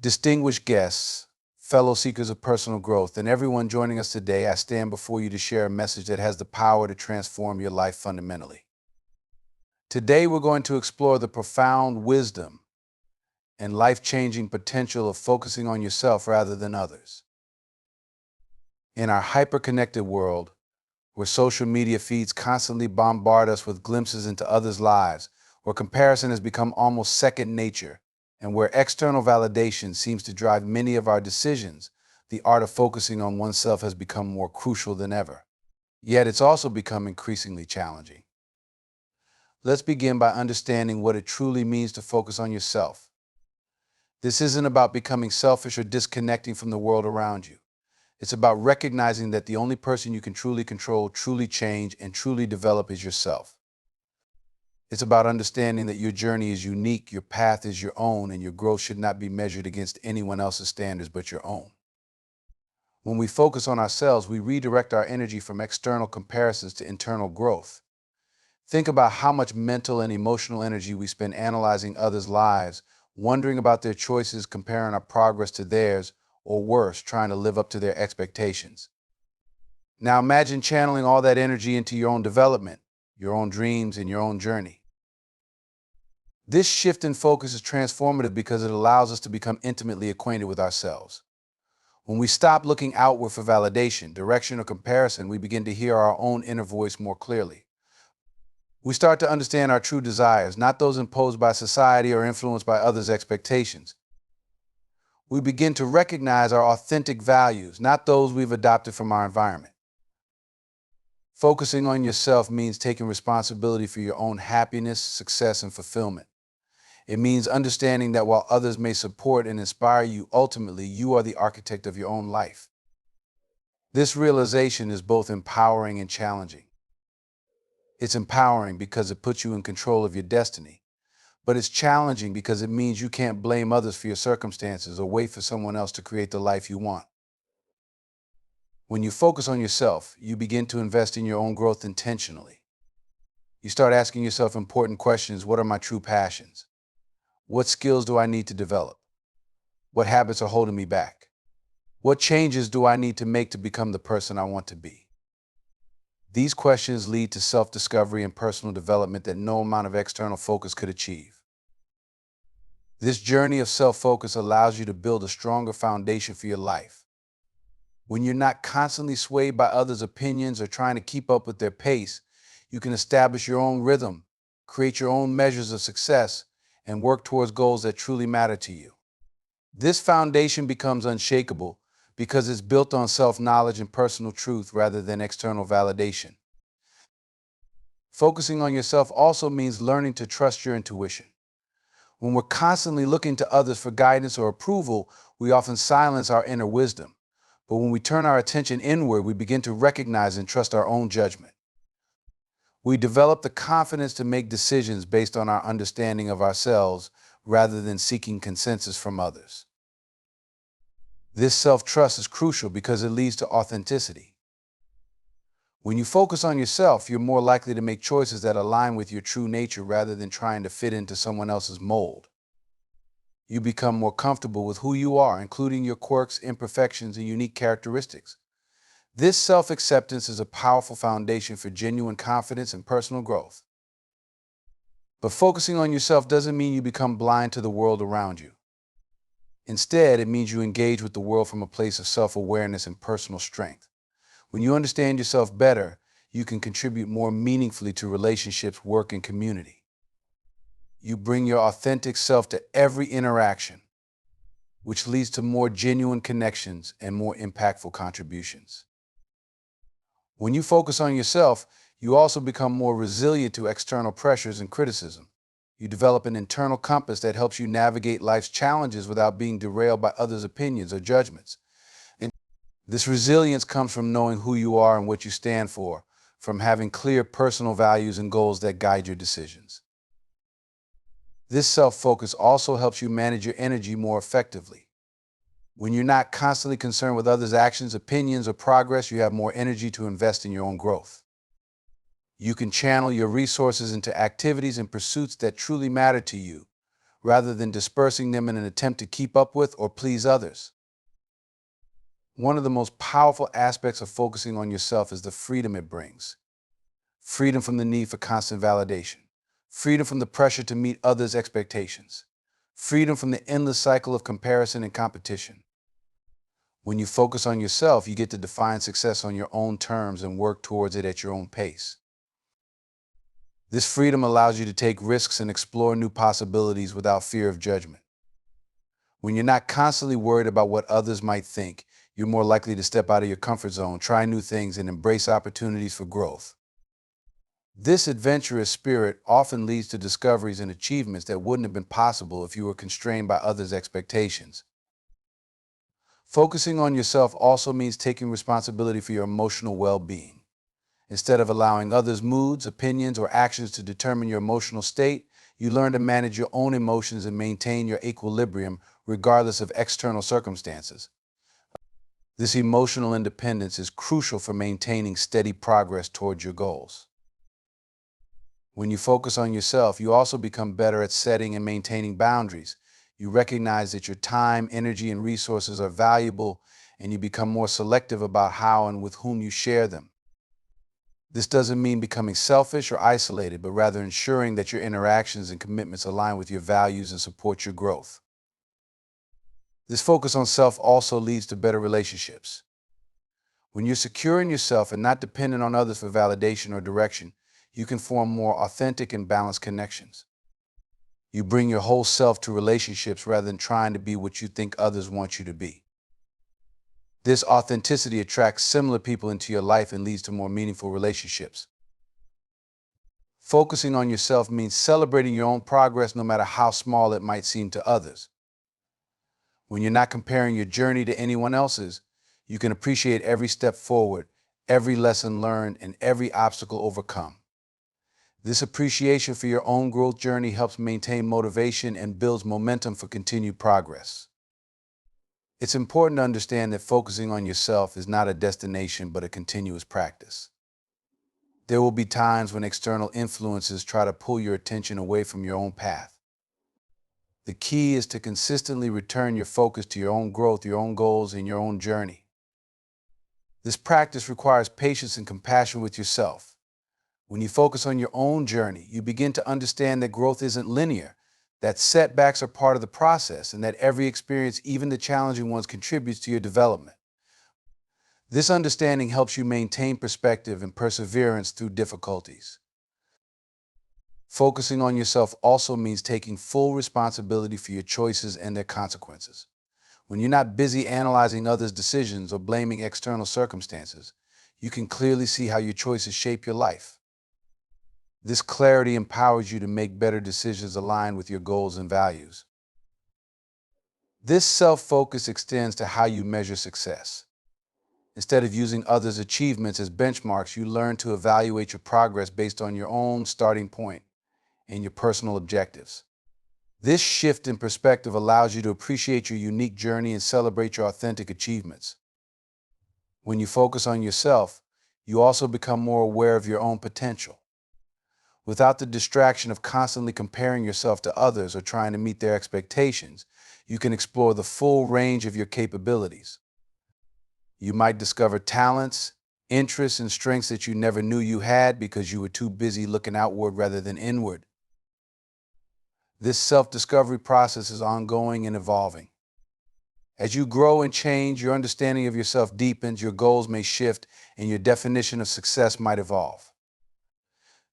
Distinguished guests, fellow seekers of personal growth, and everyone joining us today, I stand before you to share a message that has the power to transform your life fundamentally. Today, we're going to explore the profound wisdom and life-changing potential of focusing on yourself rather than others. In our hyper-connected world, where social media feeds constantly bombard us with glimpses into others' lives, where comparison has become almost second nature, and where external validation seems to drive many of our decisions, the art of focusing on oneself has become more crucial than ever. Yet it's also become increasingly challenging. Let's begin by understanding what it truly means to focus on yourself. This isn't about becoming selfish or disconnecting from the world around you. It's about recognizing that the only person you can truly control, truly change, and truly develop is yourself. It's about understanding that your journey is unique, your path is your own, and your growth should not be measured against anyone else's standards but your own. When we focus on ourselves, we redirect our energy from external comparisons to internal growth. Think about how much mental and emotional energy we spend analyzing others' lives, wondering about their choices, comparing our progress to theirs, or worse, trying to live up to their expectations. Now imagine channeling all that energy into your own development, your own dreams, and your own journey. This shift in focus is transformative because it allows us to become intimately acquainted with ourselves. When we stop looking outward for validation, direction, or comparison, we begin to hear our own inner voice more clearly. We start to understand our true desires, not those imposed by society or influenced by others' expectations. We begin to recognize our authentic values, not those we've adopted from our environment. Focusing on yourself means taking responsibility for your own happiness, success, and fulfillment. It means understanding that while others may support and inspire you, ultimately, you are the architect of your own life. This realization is both empowering and challenging. It's empowering because it puts you in control of your destiny, but it's challenging because it means you can't blame others for your circumstances or wait for someone else to create the life you want. When you focus on yourself, you begin to invest in your own growth intentionally. You start asking yourself important questions. What are my true passions? What skills do I need to develop? What habits are holding me back? What changes do I need to make to become the person I want to be? These questions lead to self-discovery and personal development that no amount of external focus could achieve. This journey of self-focus allows you to build a stronger foundation for your life. When you're not constantly swayed by others' opinions or trying to keep up with their pace, you can establish your own rhythm, create your own measures of success, and work towards goals that truly matter to you. This foundation becomes unshakable because it's built on self-knowledge and personal truth rather than external validation. Focusing on yourself also means learning to trust your intuition. When we're constantly looking to others for guidance or approval, we often silence our inner wisdom. But when we turn our attention inward, we begin to recognize and trust our own judgment. We develop the confidence to make decisions based on our understanding of ourselves rather than seeking consensus from others. This self-trust is crucial because it leads to authenticity. When you focus on yourself, you're more likely to make choices that align with your true nature rather than trying to fit into someone else's mold. You become more comfortable with who you are, including your quirks, imperfections, and unique characteristics. This self-acceptance is a powerful foundation for genuine confidence and personal growth. But focusing on yourself doesn't mean you become blind to the world around you. Instead, it means you engage with the world from a place of self-awareness and personal strength. When you understand yourself better, you can contribute more meaningfully to relationships, work, and community. You bring your authentic self to every interaction, which leads to more genuine connections and more impactful contributions. When you focus on yourself, you also become more resilient to external pressures and criticism. You develop an internal compass that helps you navigate life's challenges without being derailed by others' opinions or judgments. And this resilience comes from knowing who you are and what you stand for, from having clear personal values and goals that guide your decisions. This self-focus also helps you manage your energy more effectively. When you're not constantly concerned with others' actions, opinions, or progress, you have more energy to invest in your own growth. You can channel your resources into activities and pursuits that truly matter to you, rather than dispersing them in an attempt to keep up with or please others. One of the most powerful aspects of focusing on yourself is the freedom it brings. Freedom from the need for constant validation. Freedom from the pressure to meet others' expectations. Freedom from the endless cycle of comparison and competition. When you focus on yourself, you get to define success on your own terms and work towards it at your own pace. This freedom allows you to take risks and explore new possibilities without fear of judgment. When you're not constantly worried about what others might think, you're more likely to step out of your comfort zone, try new things, and embrace opportunities for growth. This adventurous spirit often leads to discoveries and achievements that wouldn't have been possible if you were constrained by others' expectations. Focusing on yourself also means taking responsibility for your emotional well-being. Instead of allowing others' moods, opinions, or actions to determine your emotional state, you learn to manage your own emotions and maintain your equilibrium regardless of external circumstances. This emotional independence is crucial for maintaining steady progress towards your goals. When you focus on yourself, you also become better at setting and maintaining boundaries. You recognize that your time, energy, and resources are valuable, and you become more selective about how and with whom you share them. This doesn't mean becoming selfish or isolated, but rather ensuring that your interactions and commitments align with your values and support your growth. This focus on self also leads to better relationships. When you're secure in yourself and not dependent on others for validation or direction, you can form more authentic and balanced connections. You bring your whole self to relationships rather than trying to be what you think others want you to be. This authenticity attracts similar people into your life and leads to more meaningful relationships. Focusing on yourself means celebrating your own progress no matter how small it might seem to others. When you're not comparing your journey to anyone else's, you can appreciate every step forward, every lesson learned, and every obstacle overcome. This appreciation for your own growth journey helps maintain motivation and builds momentum for continued progress. It's important to understand that focusing on yourself is not a destination but a continuous practice. There will be times when external influences try to pull your attention away from your own path. The key is to consistently return your focus to your own growth, your own goals, and your own journey. This practice requires patience and compassion with yourself. When you focus on your own journey, you begin to understand that growth isn't linear, that setbacks are part of the process, and that every experience, even the challenging ones, contributes to your development. This understanding helps you maintain perspective and perseverance through difficulties. Focusing on yourself also means taking full responsibility for your choices and their consequences. When you're not busy analyzing others' decisions or blaming external circumstances, you can clearly see how your choices shape your life. This clarity empowers you to make better decisions aligned with your goals and values. This self-focus extends to how you measure success. Instead of using others' achievements as benchmarks, you learn to evaluate your progress based on your own starting point and your personal objectives. This shift in perspective allows you to appreciate your unique journey and celebrate your authentic achievements. When you focus on yourself, you also become more aware of your own potential. Without the distraction of constantly comparing yourself to others or trying to meet their expectations, you can explore the full range of your capabilities. You might discover talents, interests, and strengths that you never knew you had because you were too busy looking outward rather than inward. This self-discovery process is ongoing and evolving. As you grow and change, your understanding of yourself deepens, your goals may shift, and your definition of success might evolve.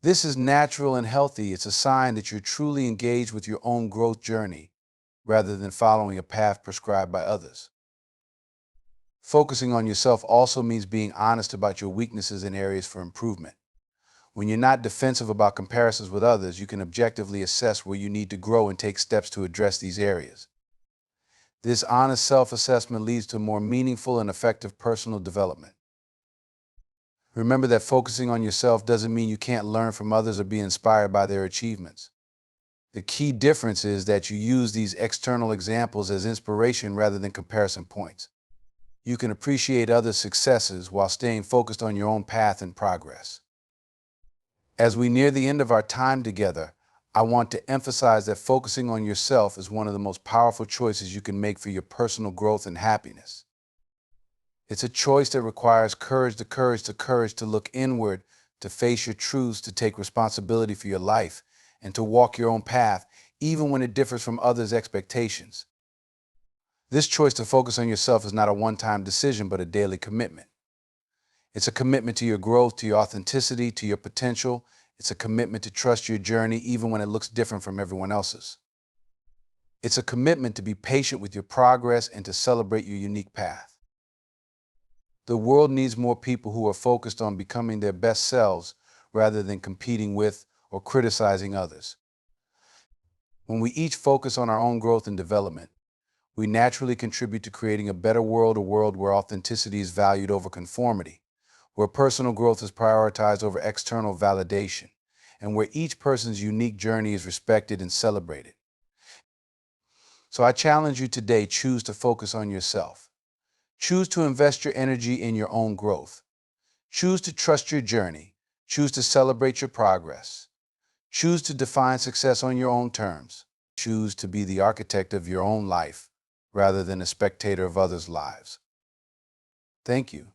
This is natural and healthy. It's a sign that you're truly engaged with your own growth journey rather than following a path prescribed by others. Focusing on yourself also means being honest about your weaknesses and areas for improvement. When you're not defensive about comparisons with others, you can objectively assess where you need to grow and take steps to address these areas. This honest self-assessment leads to more meaningful and effective personal development. Remember that focusing on yourself doesn't mean you can't learn from others or be inspired by their achievements. The key difference is that you use these external examples as inspiration rather than comparison points. You can appreciate others' successes while staying focused on your own path and progress. As we near the end of our time together, I want to emphasize that focusing on yourself is one of the most powerful choices you can make for your personal growth and happiness. It's a choice that requires courage to look inward, to face your truths, to take responsibility for your life, and to walk your own path, even when it differs from others' expectations. This choice to focus on yourself is not a one-time decision, but a daily commitment. It's a commitment to your growth, to your authenticity, to your potential. It's a commitment to trust your journey even when it looks different from everyone else's. It's a commitment to be patient with your progress and to celebrate your unique path. The world needs more people who are focused on becoming their best selves rather than competing with or criticizing others. When we each focus on our own growth and development, we naturally contribute to creating a better world, a world where authenticity is valued over conformity, where personal growth is prioritized over external validation, and where each person's unique journey is respected and celebrated. So I challenge you today, choose to focus on yourself. Choose to invest your energy in your own growth. Choose to trust your journey. Choose to celebrate your progress. Choose to define success on your own terms. Choose to be the architect of your own life rather than a spectator of others' lives. Thank you.